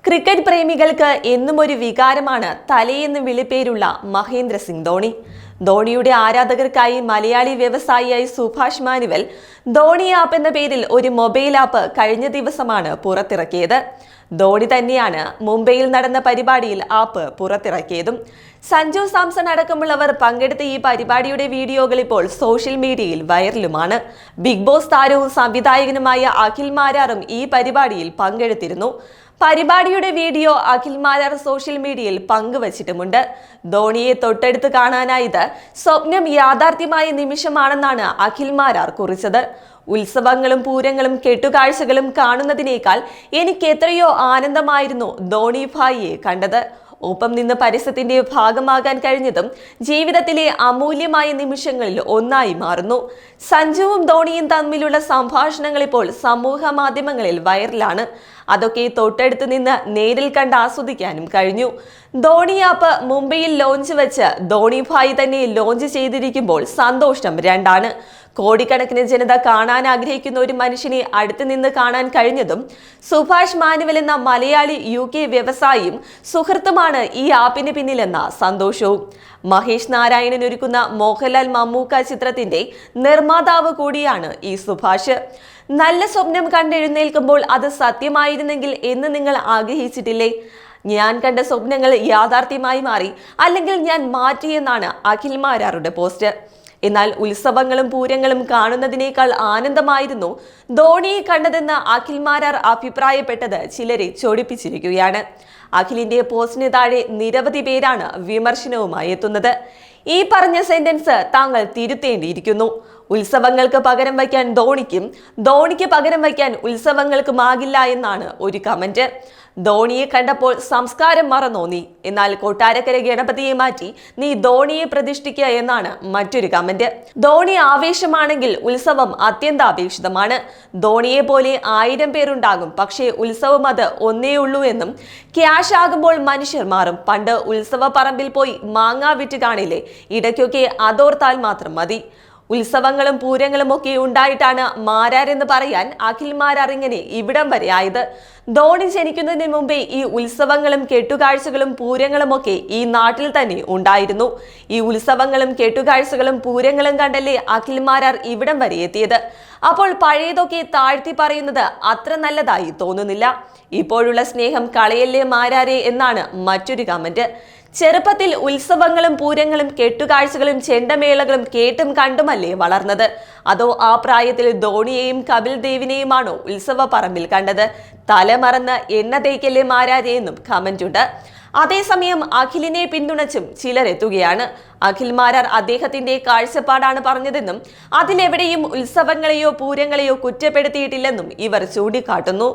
Cricket പ്രേമികൾക്ക് എന്നും ഒരു വികാരമാണ് തലയെന്ന് വിളിപ്പേരുള്ള മഹേന്ദ്ര സിംഗ് ധോണി. ധോണിയുടെ ആരാധകർക്കായി മലയാളി വ്യവസായിയായി സുഭാഷ് മാനുവൽ ധോണി ആപ്പ് എന്ന പേരിൽ ഒരു മൊബൈൽ ആപ്പ് കഴിഞ്ഞ ദിവസമാണ് പുറത്തിറക്കിയത്. ധോണി തന്നെയാണ് മുംബൈയിൽ നടന്ന പരിപാടിയിൽ ആപ്പ് പുറത്തിറക്കിയതും. സഞ്ജു സാംസൺ അടക്കമുള്ളവർ പങ്കെടുത്ത ഈ പരിപാടിയുടെ വീഡിയോകൾ ഇപ്പോൾ സോഷ്യൽ മീഡിയയിൽ വൈറലുമാണ്. ബിഗ് ബോസ് താരവും സംവിധായകനുമായ അഖിൽ മാരാറും ഈ പരിപാടിയിൽ പങ്കെടുത്തിരുന്നു. പരിപാടിയുടെ വീഡിയോ അഖിൽ മാരാർ സോഷ്യൽ മീഡിയയിൽ പങ്കുവച്ചിട്ടുമുണ്ട്. ധോണിയെ തൊട്ടടുത്ത് കാണാനായത് സ്വപ്നം യാഥാർത്ഥ്യമായ നിമിഷമാണെന്നാണ് അഖിൽ മാരാർ കുറിച്ചത്. ഉത്സവങ്ങളും പൂരങ്ങളും കെട്ടുകാഴ്ചകളും കാണുന്നതിനേക്കാൾ എനിക്ക് എത്രയോ ആനന്ദമായിരുന്നു ധോണി ഭായിയെ കണ്ടത്. ഒപ്പം നിന്ന് പരസ്യത്തിന്റെ ഭാഗമാകാൻ കഴിഞ്ഞതും ജീവിതത്തിലെ അമൂല്യമായ നിമിഷങ്ങളിൽ ഒന്നായി മാറുന്നു. സഞ്ജുവും ധോണിയും തമ്മിലുള്ള സംഭാഷണങ്ങൾ ഇപ്പോൾ സമൂഹ മാധ്യമങ്ങളിൽ വൈറലാണ്. അതൊക്കെ തൊട്ടടുത്ത് നിന്ന് നേരിൽ കണ്ട് ആസ്വദിക്കാനും കഴിഞ്ഞു. ധോണി ആപ്പ് മുംബൈയിൽ ലോഞ്ച് വെച്ച് ധോണി ഭായി തന്നെ ലോഞ്ച് ചെയ്തിരിക്കുമ്പോൾ സന്തോഷം രണ്ടാണ്. കോടിക്കണക്കിന് ജനത കാണാൻ ആഗ്രഹിക്കുന്ന ഒരു മനുഷ്യനെ അടുത്ത് നിന്ന് കാണാൻ കഴിഞ്ഞതും സുഭാഷ് മാനുവൽ എന്ന മലയാളി UK വ്യവസായിയും സുഹൃത്തുമാണ് ഈ ആപ്പിന് പിന്നിലെന്ന സന്തോഷവും. മഹേഷ് നാരായണൻ ഒരുക്കുന്ന മോഹൻലാൽ മമ്മൂക്ക ചിത്രത്തിന്റെ നിർമ്മാതാവ് കൂടിയാണ് ഈ സുഭാഷ്. നല്ല സ്വപ്നം കണ്ടെഴുന്നേൽക്കുമ്പോൾ അത് സത്യമായിരുന്നെങ്കിൽ എന്ന് നിങ്ങൾ ആഗ്രഹിച്ചിട്ടില്ലേ? ഞാൻ കണ്ട സ്വപ്നങ്ങൾ യാഥാർത്ഥ്യമായി മാറി, അല്ലെങ്കിൽ ഞാൻ മാറ്റിയെന്നാണ് അഖിൽ മാരാറുടെ പോസ്റ്റ്. എന്നാൽ ഉത്സവങ്ങളും പൂരങ്ങളും കാണുന്നതിനേക്കാൾ ആനന്ദമായിരുന്നു ധോണിയെ കണ്ടതെന്ന് അഖിൽ മാരാർ അഭിപ്രായപ്പെട്ടത് ചിലരെ ചൊടിപ്പിച്ചിരിക്കുകയാണ്. അഖിലിന്റെ പോസ്റ്റിന് താഴെ നിരവധി പേരാണ് വിമർശനവുമായി എത്തുന്നത്. ഈ പറഞ്ഞ സെന്റൻസ് താങ്കൾ തിരുത്തേണ്ടിയിരിക്കുന്നു. ഉത്സവങ്ങൾക്ക് പകരം വയ്ക്കാൻ ധോണിക്കും, ധോണിക്ക് പകരം വയ്ക്കാൻ ഉത്സവങ്ങൾക്കുമാകില്ല എന്നാണ് ഒരു കമന്റ്. ധോണിയെ കണ്ടപ്പോൾ സംസ്കാരം മറന്നോ നീ? എന്നാൽ കൊട്ടാരക്കര ഗണപതിയെ മാറ്റി നീ ധോണിയെ പ്രതിഷ്ഠിക്കുക എന്നാണ് മറ്റൊരു കമന്റ്. ധോണി ആവേശമാണെങ്കിൽ ഉത്സവം അത്യന്താപേക്ഷിതമാണ്. ധോണിയെ പോലെ 1000 പേരുണ്ടാകും, പക്ഷേ ഉത്സവം അത് ഒന്നേ ഉള്ളൂ എന്നും ക്യാഷ് ആകുമ്പോൾ മനുഷ്യർ മാറും. പണ്ട് ഉത്സവ പറമ്പിൽ പോയി മാങ്ങ വിറ്റ് കാണില്ലേ? ഇടയ്ക്കൊക്കെ അതോർത്താൽ മാത്രം മതി. ഉത്സവങ്ങളും പൂരങ്ങളും ഒക്കെ ഉണ്ടായിട്ടാണ് മാരാരെന്ന് പറയാൻ അഖിൽ മാരാർ ഇങ്ങനെ ഇവിടം വരെ ആയത്. ധോണി ജനിക്കുന്നതിന് മുമ്പേ ഈ ഉത്സവങ്ങളും കെട്ടുകാഴ്ചകളും പൂരങ്ങളും ഒക്കെ ഈ നാട്ടിൽ തന്നെ ഉണ്ടായിരുന്നു. ഈ ഉത്സവങ്ങളും കെട്ടുകാഴ്ചകളും പൂരങ്ങളും കണ്ടല്ലേ അഖിൽ മാരാർ ഇവിടം വരെ എത്തിയത്. അപ്പോൾ പഴയതൊക്കെ താഴ്ത്തി പറയുന്നത് അത്ര നല്ലതായി തോന്നുന്നില്ല. ഇപ്പോഴുള്ള സ്നേഹം കളയല്ലേ മാരാരെ എന്നാണ് മറ്റൊരു കമന്റ്. ചെറുപ്പത്തിൽ ഉത്സവങ്ങളും പൂരങ്ങളും കെട്ടുകാഴ്ചകളും ചെണ്ടമേളകളും കേട്ടും കണ്ടുമല്ലേ വളർന്നത്? അതോ ആ പ്രായത്തിൽ ധോണിയെയും കപിൽ ദേവിനെയുമാണോ ഉത്സവ പറമ്പിൽ കണ്ടത്? തലമറന്ന് എണ്ണ തേക്കല്ലേ മാരാരെ എന്നും കമന്റ് ഉണ്ട്. അതേസമയം അഖിലിനെ പിന്തുണച്ചും ചിലരെത്തുകയാണ്. അഖിൽ മാരാർ അദ്ദേഹത്തിന്റെ കാഴ്ചപ്പാടാണ് പറഞ്ഞതെന്നും അതിലെവിടെയും ഉത്സവങ്ങളെയോ പൂരങ്ങളെയോ കുറ്റപ്പെടുത്തിയിട്ടില്ലെന്നും ഇവർ ചൂണ്ടിക്കാട്ടുന്നു.